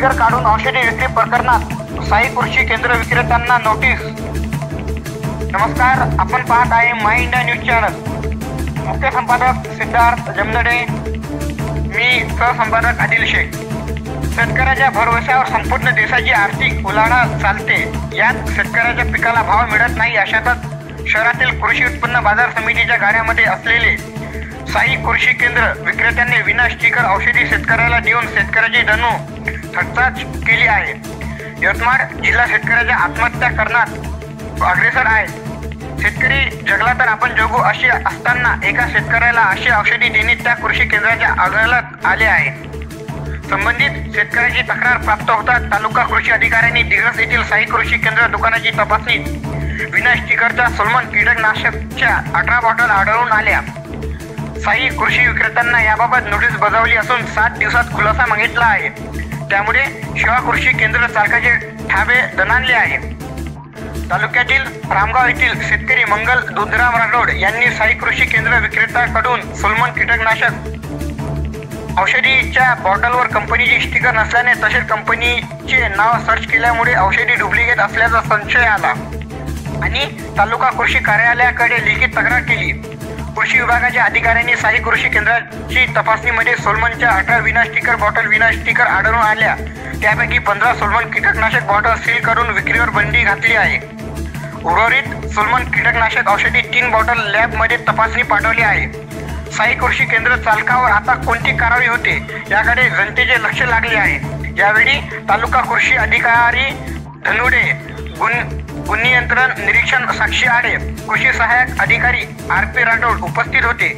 Sticker काढून औषधी विक्री प्रकरणात साई कृषी केंद्र विक्रेत्यांना नोटीस। नमस्कार, आपण पाहत आहे माय इंडिया न्यूज चॅनल। मुख्य संपादक सिद्धार्थ जमदडे, मी सहसंपादक आदिल शेख। शेतकऱ्याच्या भरवशावर संपूर्ण देशाची आर्थिक उलाढाल चालते। यात शेतकऱ्याच्या पिकाला भाव मिळत नाही, अशातच शहरातील कृषी उत्पन्न बाजार समितीच्या गाड्यामध्ये असलेले साई कृषी केंद्र विक्रेत्यांनी विना स्टिकर औषधी शेतकऱ्याला देऊन शेतकऱ्याची धनू थक्काच केली आहे। यवतमाळ जिल्हा शेतकऱ्याच्या आत्महत्या करण्यात अग्रेसर आहे। शेतकरी जगला तर आपण जगू असे असताना एका शेतकऱ्याला अशी औषधी देणे त्या कृषी केंद्राच्या अदालत आले आहे। संबंधित शेतकऱ्याची तक्रार प्राप्त होताच तालुका कृषी अधिकाऱ्यांनी दिग्रस येथील साई कृषी केंद्र दुकानाची तपासणी विना स्टिकरच्या सलमान कीटकनाशकच्या 18 बॉटल आढळून आल्या। साई कृषी विक्रेत्यांना याबाबत नोटीस बजावली असून 7 दिवसात खुलासा मागितला आहे। त्यामुळे शिवा कृषी केंद्र चालकाचे ठावे दणाणले आहे। तालुक्यातील रामगाव येथील शेतकरी मंगल दुधराम राठोड यांनी साई कृषी केंद्र विक्रेत्याकडून सलमान कीटकनाशक औषधीच्या बॉटलवर कंपनीची स्टिकर नसल्याने तसेच कंपनीचे नाव सर्च केल्यामुळे औषधी डुप्लिकेट असल्याचा संशय आला आणि तालुका कृषी कार्यालयाकडे लिखित तक्रार केली। कृषी विभागाच्या अधिकाऱ्यांनी साई कृषी केंद्राची तपासणीमध्ये सोलमनच्या 18 विना स्टिकर आढळून आल्या। त्यापैकी 15 सोलमन कीटकनाशक बॉटल सील करून विक्रीवर बंदी घातली आहे। उर्वरित सोलमन कीटकनाशक औषधी 3 बॉटल लॅबमध्ये तपासणी पाठवली आहे। साई कृषी केंद्र चालकावर आता कोणती कारवाई होते याकडे जनतेचे लक्ष लागले आहे। यावेळी तालुका कृषी अधिकारी धनुडे, गुणनियंत्रण निरीक्षण साक्षी आडे, कृषी सहाय्यक अधिकारी RP राठोड उपस्थित होते।